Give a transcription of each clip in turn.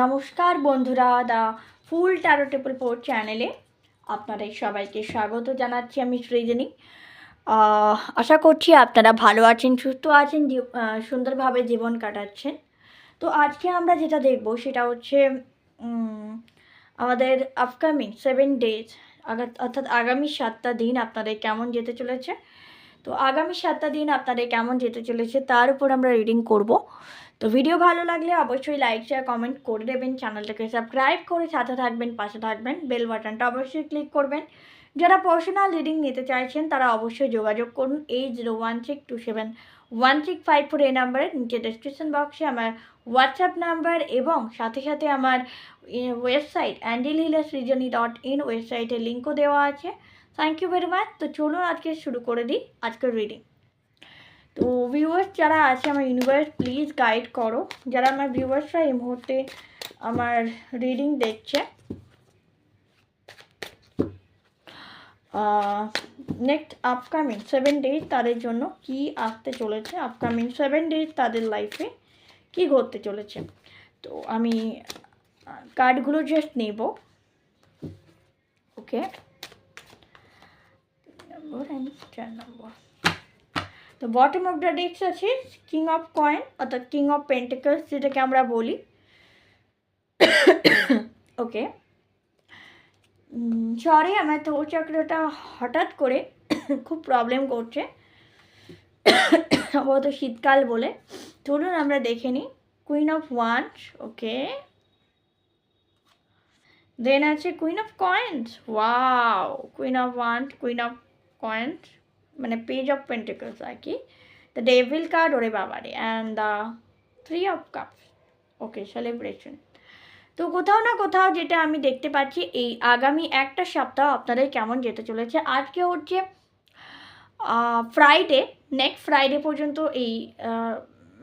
নমস্কার বন্ধুরা, the full taro temple port চ্যানেলে আপনাদের সবাইকে স্বাগত জানাচ্ছি। আমি সৃজনী। আশা করছি আপনারা ভালো আছেন, সুস্থ আছেন, সুন্দরভাবে জীবন কাটাচ্ছেন। তো আজকে আমরা যেটা দেখব সেটা হচ্ছে আমাদের আপকামিং 7 ডেজ, অর্থাৎ আগামী 7টা দিন আপনাদের কেমন যেতে চলেছে। তো আগামী 7টা দিন আপনাদের কেমন যেতে চলেছে তার উপর আমরা রিডিং করব। তো ভিডিও ভালো লাগলে অবশ্যই লাইক শেয়ার কমেন্ট করে দেবেন, চ্যানেলটাকে সাবস্ক্রাইব করে সাথে থাকবেন, পাশে থাকবেন, বেল বাটনটা অবশ্যই ক্লিক করবেন। যারা পার্সোনাল রিডিং নিতে চাইছেন তারা অবশ্যই যোগাযোগ করুন 8016271654 এই নাম্বারে। নিচে ডেসক্রিপশন বক্সে আমার হোয়াটসঅ্যাপ নাম্বার এবং সাথে সাথে আমার ওয়েবসাইট angelhealersrijani.in ওয়েবসাইটের লিঙ্কও দেওয়া আছে। Thank you very much. তো চলুন আজকে শুরু করে দিই আজকের রিডিং। তো ভিউয়ার্স যারা আছে আমার ইউনিভার্স প্লিজ গাইড করো। যারা আমার ভিউয়ার্সরা এই মুহূর্তে আমার রিডিং দেখছে, নেক্সট আপকামিং 7 ডেজ তাদের জন্য কি আসতে চলেছে, আপকামিং 7 ডেজ তাদের লাইফে কি ঘটতে চলেছে। তো আমি কার্ডগুলো জাস্ট নেব। ওকে, নম্বর অ্যান্ড 4 নম্বর। তো বটম অফ দ্য ডেক্স আছে কিং অফ কয়েন অর্থাৎ কিং অফ পেন্টিকলস যেটাকে আমরা বলি। ওকে, সরি আমার থ্রোট চক্রটা হঠাৎ করে খুব প্রবলেম করছে, সম্ভবত শীতকাল বলে। চলুন আমরা দেখে নিই। কুইন অফ ওয়ান্স, ওকে, দেন আছে queen of coins. Wow, queen of wands, queen of coins মানে পেজ অফ পেন্টিকলস আর কি। দ্য ডেভিল কার্ড, ওরে বাবারে, and the 3 of cups. Okay, celebration. তো কোথাও না কোথাও যেটা আমি দেখতে পাচ্ছি এই আগামী একটা সপ্তাহ আপনাদের কেমন যেতে চলেছে। আজকে হচ্ছে ফ্রাইডে, নেক্সট ফ্রাইডে পর্যন্ত এই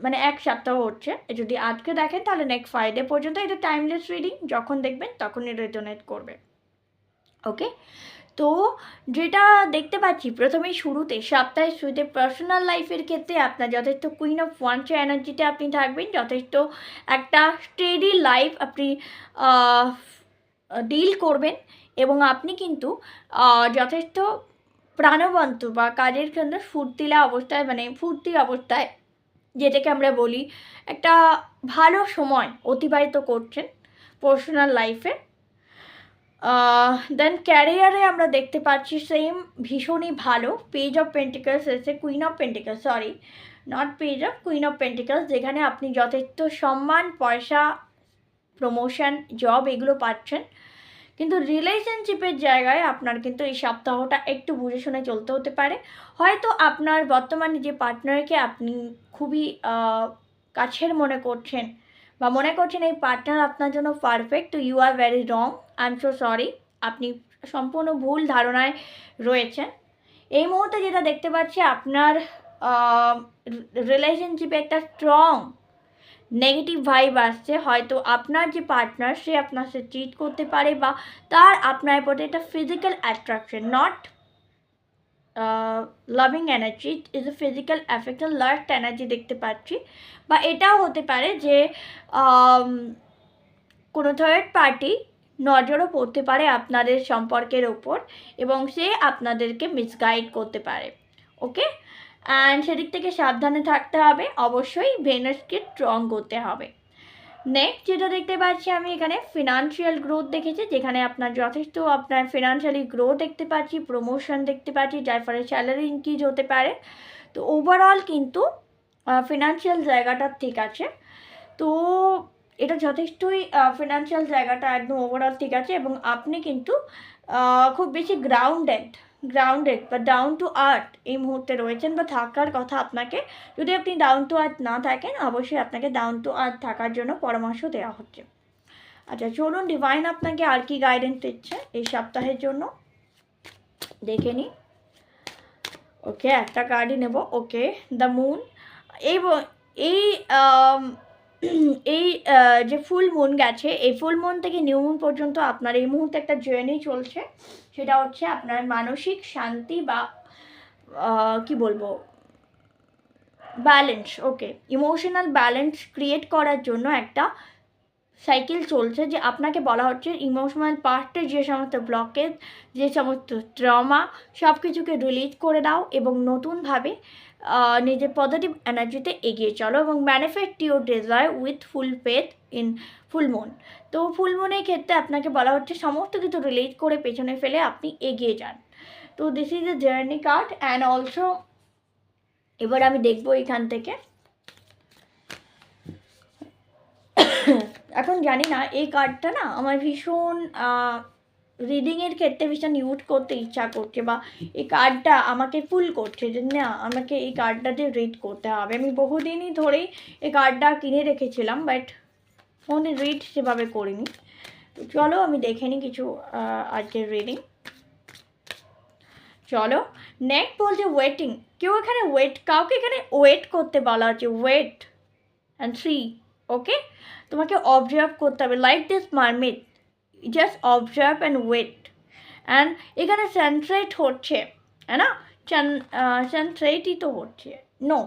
মানে এক সপ্তাহ হচ্ছে। যদি আজকে দেখেন তাহলে নেক্সট ফ্রাইডে পর্যন্ত এটা টাইমলেস রিডিং, যখন দেখবেন তখনই রেজোনেট করবে। ওকে, তো যেটা দেখতে পাচ্ছি প্রথমেই শুরুতে সপ্তাহের শুরুতে পার্সোনাল লাইফের ক্ষেত্রে আপনার যথেষ্ট কুইন অফ ওয়ান্সের এনার্জিতে আপনি থাকবেন। যথেষ্ট একটা স্টেডি লাইফ আপনি ডিল করবেন এবং আপনি কিন্তু যথেষ্ট প্রাণবন্ত বা কাজের জন্য ফুর্তিলা অবস্থায়, মানে ফুর্তি অবস্থায় যেটাকে আমরা বলি, একটা ভালো সময় অতিবাহিত করছেন পার্সোনাল লাইফে। দেন ক্যারিয়ারে আমরা দেখতে পাচ্ছি সেম ভীষণই ভালো। পেজ অফ পেন্টিকলস এসে queen of pentacles, sorry not page of, queen of pentacles, যেখানে আপনি যথেষ্ট সম্মান, পয়সা, প্রমোশন, জব এগুলো পাচ্ছেন। কিন্তু রিলেশনশিপের জায়গায় আপনার কিন্তু এই সপ্তাহটা একটু বুঝে শুনে চলতে হতে পারে। হয়তো আপনার বর্তমানে যে পার্টনারকে আপনি খুবই কাছের মনে করছেন বা মনে করছেন এই পার্টনার আপনার জন্য পারফেক্ট, তো you are very wrong, I am so sorry, আপনি সম্পূর্ণ ভুল ধারণায় রয়েছেন। এই মুহূর্তে যেটা দেখতে পাচ্ছি আপনার রিলেশনশিপে একটা স্ট্রং নেগেটিভ ভাইব আসছে। হয়তো আপনার যে পার্টনার সে আপনার সাথে চিট করতে পারে বা তার আপনার প্রতি একটা physical attraction, not loving energy, is a physical affection, last energy দেখতে পাচ্ছি। বা এটাও হতে পারে যে কোনো থার্ড পার্টি নজরও পড়তে পারে আপনাদের সম্পর্কের ওপর এবং সে আপনাদেরকে মিসগাইড করতে পারে। ওকে, অ্যান্ড সেদিক থেকে সাবধানে থাকতে হবে। অবশ্যই ভেনাসকে স্ট্রং করতে হবে। নেক্সট যেটা দেখতে পাচ্ছি আমি এখানে ফিনান্সিয়াল গ্রোথ দেখেছি, যেখানে আপনার যথেষ্ট আপনার ফিনান্সিয়ালি গ্রোথ দেখতে পাচ্ছি, প্রমোশন দেখতে পাচ্ছি, যার ফলে স্যালারি ইনক্রিজ হতে পারে। তো ওভারঅল কিন্তু ফিনান্সিয়াল জায়গাটা ঠিক আছে। তো এটা যথেষ্টই ফিনান্সিয়াল জায়গাটা একদম ওভারঅল ঠিক আছে এবং আপনি কিন্তু খুব বেশি গ্রাউন্ডেড বা ডাউন টু আর্থ এই মুহূর্তে রয়েছেন বা থাকার কথা আপনাকে। যদি আপনি ডাউন টু আর্থ না থাকেন অবশ্যই আপনাকে ডাউন টু আর্থ থাকার জন্য পরামর্শ দেওয়া হচ্ছে। আচ্ছা চলুন ডিভাইন আপনাকে আর কি গাইডেন্স দিচ্ছে এই সপ্তাহের জন্য দেখে নিই। ওকে, একটা কার্ডই নেব। ওকে, দ্য মুন। এই এই এই যে ফুল মুন গেছে, এই ফুল মুন থেকে নিউ মুন পর্যন্ত আপনার এই মুহূর্তে একটা জার্নি চলছে। সেটা হচ্ছে আপনার মানসিক শান্তি বা কি বলবো, ব্যালেন্স। ওকে, ইমোশনাল ব্যালেন্স ক্রিয়েট করার জন্য একটা সাইকেল চলছে, যে আপনাকে বলা হচ্ছে ইমোশনাল পার্টে যে সমস্ত ব্লকেজ, যে সমস্ত ট্রমা, সব কিছুকে রিলিজ করে দাও এবং নতুনভাবে নিজের পজিটিভ এনার্জিতে এগিয়ে চলো এবং manifest your desire with full faith in full moon. তো ফুল মুনের ক্ষেত্রে আপনাকে বলা হচ্ছে সমস্ত কিছু রিলিজ করে পেছনে ফেলে আপনি এগিয়ে যান। তো this is a journey card. And also এবার আমি দেখবো এখান থেকে, এখন জানি না এই কার্ডটা না আমার ভীষণ রিডিংয়ের ক্ষেত্রে ভীষণ ইউজ করতে ইচ্ছা করছে, বা এই কার্ডটা আমাকে ফুল করছে যে না আমাকে এই কার্ডটা দিয়ে রিড করতে হবে। আমি বহুদিনই ধরেই এই কার্ডটা কিনে রেখেছিলাম, বাট ফোনে রিড সেভাবে করিনি। তো চলো আমি দেখে নিই কিছু আজকের রিডিং। চলো, নেক্সট বলছে ওয়েটিং। কেউ এখানে কাউকে এখানে ওয়েট করতে বলা হচ্ছে, ওয়েট অ্যান্ড সি। ওকে, তোমাকে অবজার্ভ করতে হবে, like this mermaid, just observe and wait. And এখানে সানসেট হচ্ছে, হ্যাঁ না, সানসেটই তো হচ্ছে, নো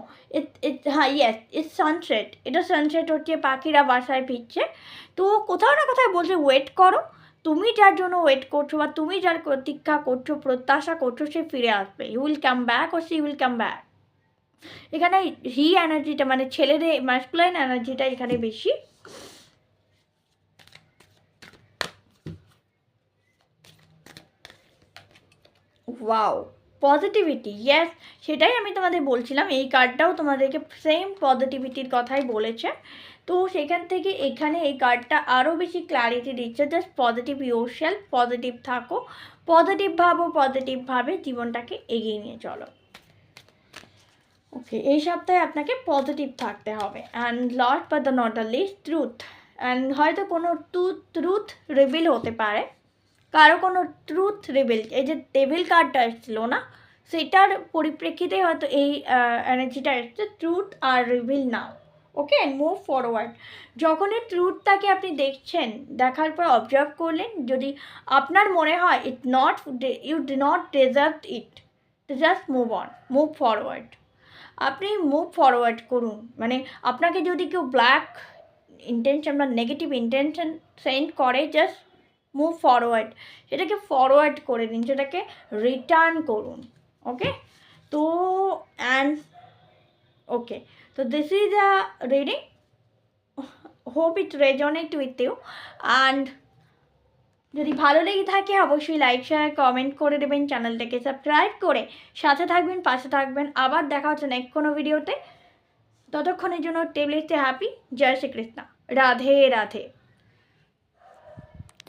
হ্যাঁ ইয়েস ইটস সানসেট, এটা সানসেট হচ্ছে, পাখিরা বাসায় ফিরছে। তো কোথাও না কোথাও বলছে ওয়েট করো, তুমি যার জন্য ওয়েট করছো বা তুমি যার প্রতীক্ষা করছো, প্রত্যাশা করছো, সে ফিরে আসবে। You will come back or she will come back. এখানে হি এনার্জিটা মানে ছেলেদের ম্যাসকুলাইন এনার্জিটা এখানে বেশি। ওয়াও, পজিটিভিটি, ইয়েস, সেটাই আমি তোমাদের বলছিলাম, এই কার্ডটাও তোমাদেরকে সেম পজিটিভিটির কথাই বলেছে। তো সেখান থেকে এখানে এই কার্ডটা আরও বেশি ক্ল্যারিটি দিচ্ছে, জাস্ট পজিটিভ ইয়োরসেলফ, পজিটিভ থাকো, পজিটিভ ভাবো, পজিটিভভাবে জীবনটাকে এগিয়ে নিয়ে চলো। ওকে, এই সপ্তাহে আপনাকে পজিটিভ থাকতে হবে। And last but the not the least, truth. And হয়তো কোনো ট্রুথ রিভিল হতে পারে, কারো কোনো ট্রুথ রিভিল, এই যে টেবিল কার্ডটা এসেছিলো না, সেটার পরিপ্রেক্ষিতে হয়তো এই এনার্জিটা এসছে, ট্রুথ আর রিভিল নাও। ওকে, মুভ ফরওয়ার্ড। যখনই ট্রুথটাকে আপনি দেখছেন, দেখার পর অবজার্ভ করলেন, যদি আপনার মনে হয় you do not deserve it, just move on, move forward. আপনি মুভ ফরওয়ার্ড করুন, মানে আপনাকে যদি কেউ ব্ল্যাক ইন্টেনশন বা নেগেটিভ ইন্টেনশন সেন্ড করে, জাস্ট মুভ ফরওয়ার্ড, সেটাকে ফরওয়ার্ড করে দিন, সেটাকে রিটার্ন করুন। ওকে, তো অ্যান্ড ওকে, তো this is a reading, hope it resonate with you. And যদি ভালো লেগে থাকে অবশ্যই লাইক শেয়ার কমেন্ট করে দেবেন, চ্যানেলটাকে সাবস্ক্রাইব করে সাথে থাকবেন, পাশে থাকবেন। আবার দেখা হচ্ছে নেক্সট কোনো ভিডিওতে, ততক্ষণের জন্য টেবলেটে হ্যাপি। জয় শ্রীকৃষ্ণ, রাধে রাধে।